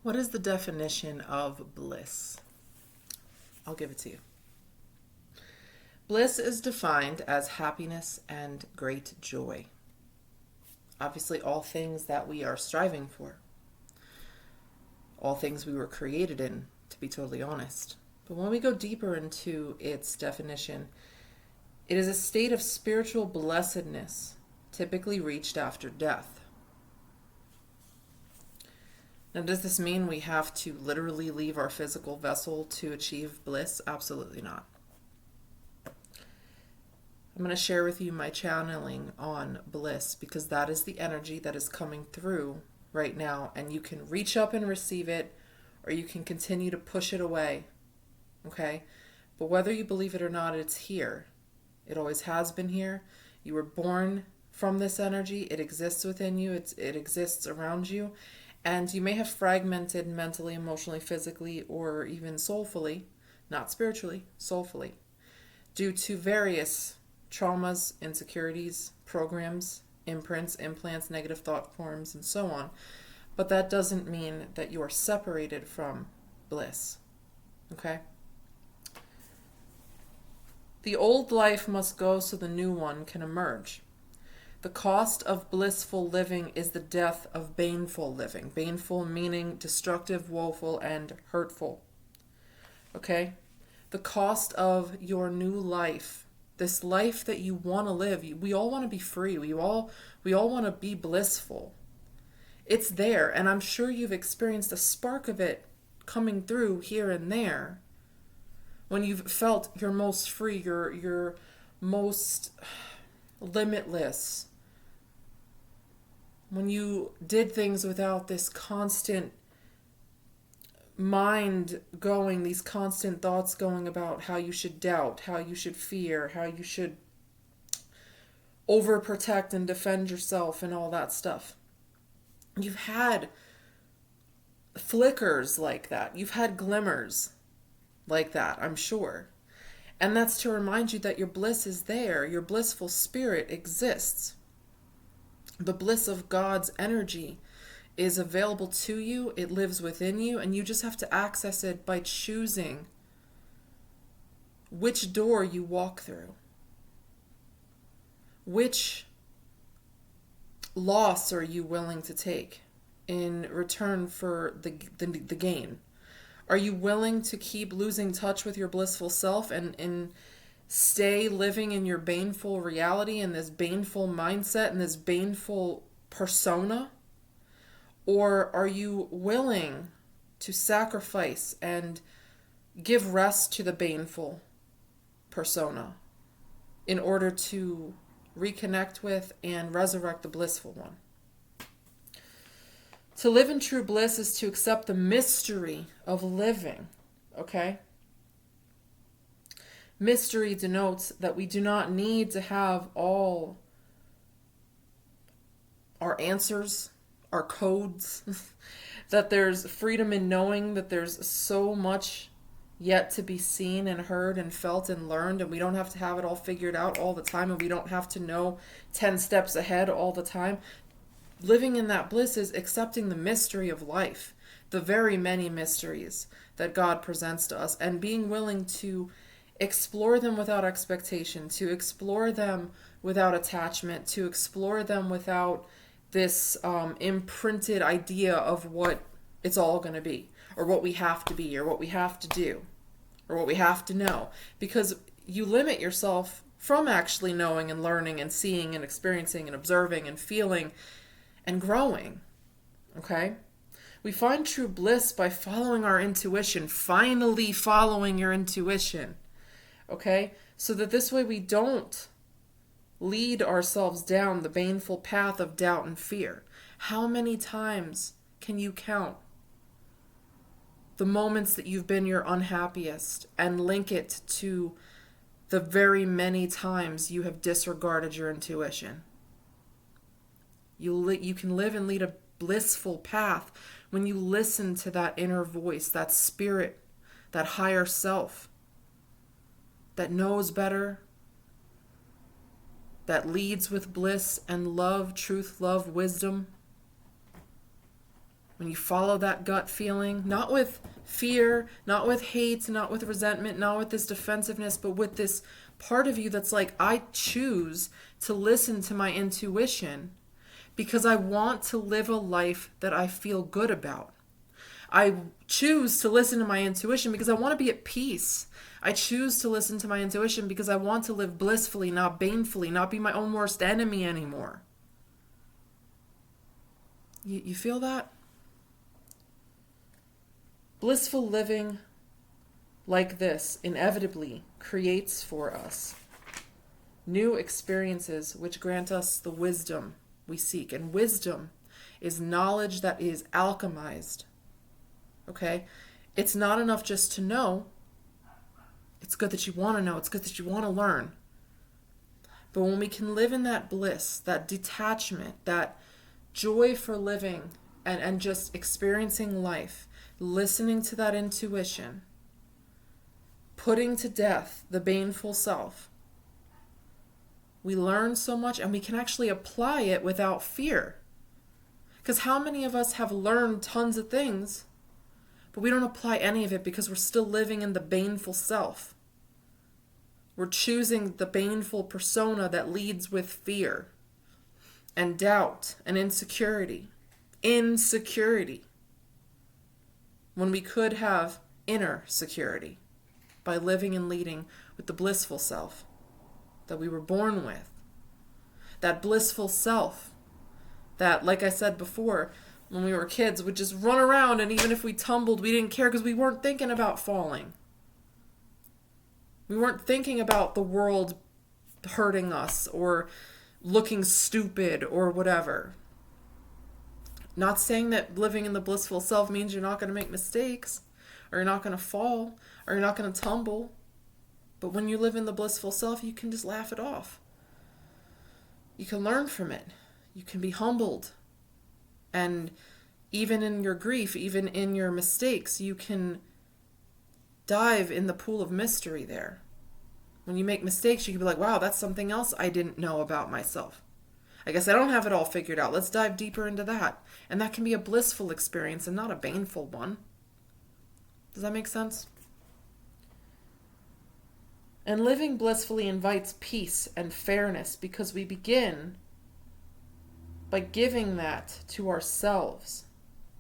What is the definition of bliss? I'll give it to you. Bliss is defined as happiness and great joy. Obviously, all things that we are striving for, all things we were created in, to be totally honest. But when we go deeper into its definition, it is a state of spiritual blessedness, typically reached after death. Now, does this mean we have to literally leave our physical vessel to achieve bliss? Absolutely not. I'm going to share with you my channeling on bliss because that is the energy that is coming through right now, and you can reach up and receive it, or you can continue to push it away. Okay? But whether you believe it or not, it's here. It always has been here. You were born from this energy. It exists within you. It exists around you. And you may have fragmented mentally, emotionally, physically, or even soulfully, not spiritually, soulfully, due to various traumas, insecurities, programs, imprints, implants, negative thought forms, and so on. But that doesn't mean that you are separated from bliss. Okay? The old life must go so the new one can emerge. The cost of blissful living is the death of baneful living. Baneful meaning destructive, woeful, and hurtful. Okay? The cost of your new life, this life that you want to live, we all want to be free. We all want to be blissful. It's there, and I'm sure you've experienced a spark of it coming through here and there. When you've felt your most free, your most limitless, when you did things without this constant mind going, these constant thoughts going about how you should doubt, how you should fear, how you should overprotect and defend yourself and all that stuff. You've had flickers like that. You've had glimmers like that, I'm sure. And that's to remind you that your bliss is there. Your blissful spirit exists. The bliss of God's energy is available to you. It lives within you, and you just have to access it by choosing which door you walk through. Which loss are you willing to take in return for the gain? Are you willing to keep losing touch with your blissful self and stay living in your baneful reality and this baneful mindset and this baneful persona? Or are you willing to sacrifice and give rest to the baneful persona in order to reconnect with and resurrect the blissful one? To live in true bliss is to accept the mystery of living, okay? Mystery denotes that we do not need to have all our answers, our codes, that there's freedom in knowing that there's so much yet to be seen and heard and felt and learned, and we don't have to have it all figured out all the time, and we don't have to know 10 steps ahead all the time. Living in that bliss is accepting the mystery of life, the very many mysteries that God presents to us, and being willing to explore them without expectation, to explore them without attachment, to explore them without this imprinted idea of what it's all going to be, or what we have to be, or what we have to do, or what we have to know. Because you limit yourself from actually knowing and learning and seeing and experiencing and observing and feeling and growing, okay? We find true bliss by following our intuition, finally following your intuition, okay? So that this way we don't lead ourselves down the baneful path of doubt and fear. How many times can you count the moments that you've been your unhappiest and link it to the very many times you have disregarded your intuition? You can live and lead a blissful path when you listen to that inner voice, that spirit, that higher self that knows better, that leads with bliss and love, truth, love, wisdom. when you follow that gut feeling, not with fear, not with hate, not with resentment, not with this defensiveness, but with this part of you that's like, I choose to listen to my intuition because I want to live a life that I feel good about. I choose to listen to my intuition because I want to be at peace. I choose to listen to my intuition because I want to live blissfully, not banefully, not be my own worst enemy anymore. You feel that? Blissful living like this inevitably creates for us new experiences which grant us the wisdom we seek. And wisdom is knowledge that is alchemized. Okay? It's not enough just to know. It's good that you want to know. It's good that you want to learn. But when we can live in that bliss, that detachment, that joy for living and just experiencing life, listening to that intuition, putting to death the baneful self, we learn so much and we can actually apply it without fear. Because how many of us have learned tons of things, but we don't apply any of it because we're still living in the baneful self? We're choosing the baneful persona that leads with fear and doubt and insecurity. Insecurity. When we could have inner security by living and leading with the blissful self that we were born with. That blissful self that, like I said before, when we were kids, would just run around, and even if we tumbled, we didn't care because we weren't thinking about falling. We weren't thinking about the world hurting us or looking stupid or whatever. Not saying that living in the blissful self means you're not going to make mistakes, or you're not going to fall, or you're not going to tumble. But when you live in the blissful self, you can just laugh it off. You can learn from it. You can be humbled. And even in your grief, even in your mistakes, you can dive in the pool of mystery there. When you make mistakes, you can be like, wow, that's something else I didn't know about myself. I guess I don't have it all figured out. Let's dive deeper into that. And that can be a blissful experience and not a baneful one. Does that make sense? And living blissfully invites peace and fairness because we begin by giving that to ourselves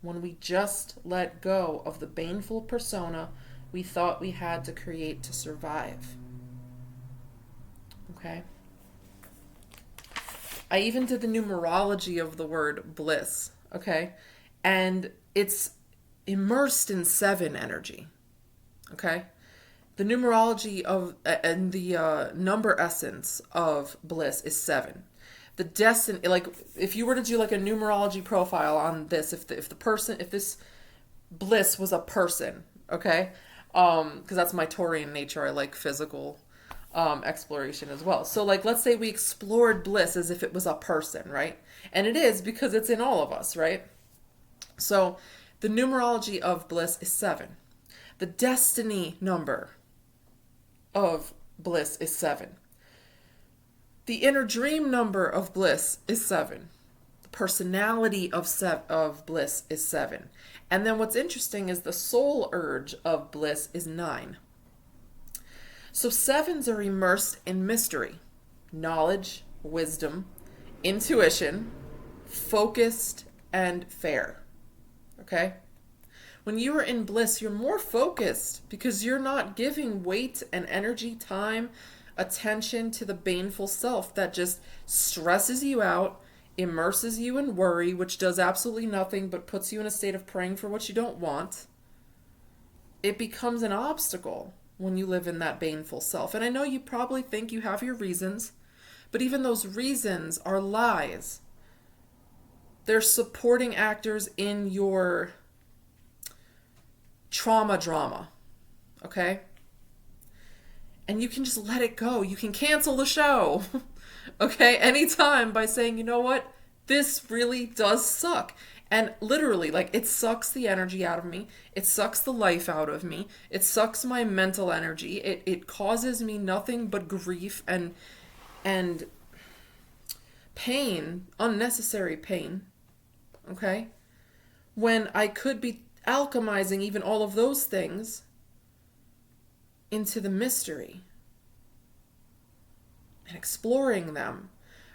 when we just let go of the baneful persona we thought we had to create to survive. Okay? I even did the numerology of the word bliss, okay? And it's immersed in 7 energy, okay? The numerology of, and the number essence of bliss is 7. The destiny, like, if you were to do like a numerology profile on this, if this bliss was a person, okay? Because that's my Taurian nature. I like physical exploration as well. So like, let's say we explored bliss as if it was a person, right? And it is because it's in all of us, right? So the numerology of bliss is 7. The destiny number of bliss is 7. The inner dream number of bliss is 7. The personality of bliss is 7. And then what's interesting is the soul urge of bliss is 9. So 7s are immersed in mystery, knowledge, wisdom, intuition, focused, and fair. Okay? When you are in bliss, you're more focused because you're not giving weight and energy, time, attention to the baneful self that just stresses you out, immerses you in worry, which does absolutely nothing but puts you in a state of praying for what you don't want. It becomes an obstacle when you live in that baneful self. And I know you probably think you have your reasons, but even those reasons are lies. They're supporting actors in your trauma drama, okay? And you can just let it go. You can cancel the show, okay? Anytime by saying, you know what? This really does suck. And literally, like, it sucks the energy out of me. It sucks the life out of me. It sucks my mental energy. It causes me nothing but grief and pain, unnecessary pain, okay? when I could be alchemizing even all of those things into the mystery and exploring them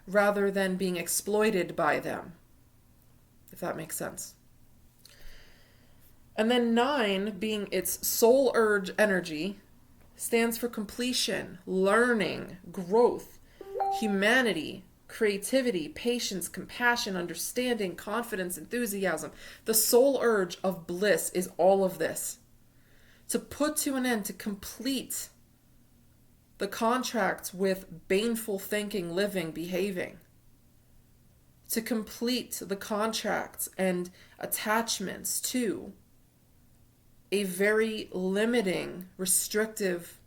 rather than being exploited by them, if that makes sense. And then 9, being its soul urge energy, stands for completion, learning, growth, humanity, creativity, patience, compassion, understanding, confidence, enthusiasm. The soul urge of bliss is all of this. To put to an end, to complete the contract with baneful thinking, living, behaving. To complete the contracts and attachments to a very limiting, restrictive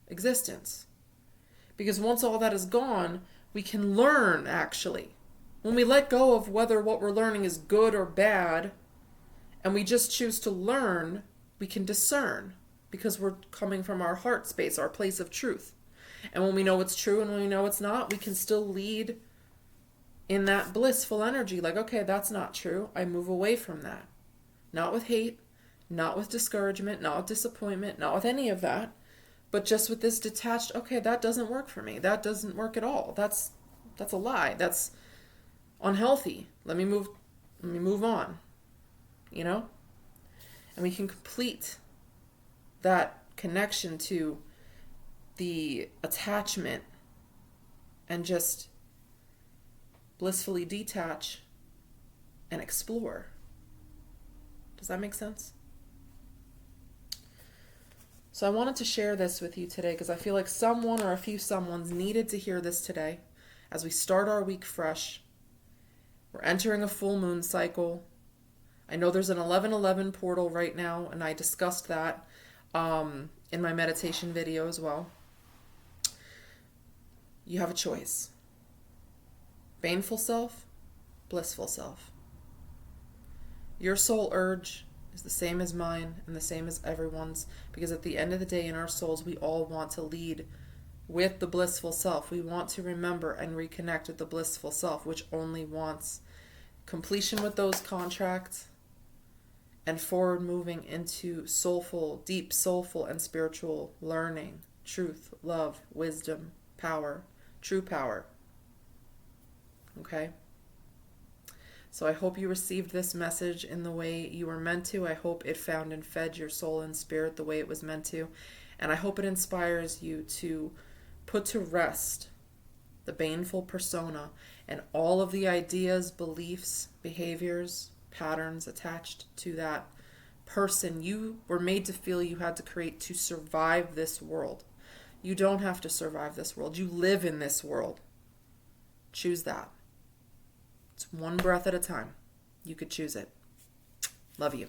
existence. Because once all that is gone, we can learn, actually. When we let go of whether what we're learning is good or bad, and we just choose to learn, we can discern, because we're coming from our heart space, our place of truth. And when we know it's true and when we know it's not, we can still lead in that blissful energy. Like, okay, that's not true. I move away from that. Not with hate, not with discouragement, not with disappointment, not with any of that, but just with this detached, okay, that doesn't work for me. That doesn't work at all. That's a lie. That's unhealthy. Let me move on. You know? And we can complete that connection to the attachment and just blissfully detach and explore. Does that make sense? So I wanted to share this with you today because I feel like someone or a few someones needed to hear this today as we start our week fresh. We're entering a full moon cycle. I know there's an 11/11 portal right now, and I discussed that in my meditation video as well. You have a choice. Baneful self, blissful self. Your soul urge is the same as mine and the same as everyone's, because at the end of the day in our souls we all want to lead with the blissful self. We want to remember and reconnect with the blissful self, which only wants completion with those contracts and forward moving into soulful, deep soulful and spiritual learning, truth, love, wisdom, power, true power. Okay? So I hope you received this message in the way you were meant to. I hope it found and fed your soul and spirit the way it was meant to. And I hope it inspires you to put to rest the baneful persona and all of the ideas, beliefs, behaviors, patterns attached to that person you were made to feel you had to create to survive this world. You don't have to survive this world. You live in this world. Choose that. It's one breath at a time. You could choose it. Love you.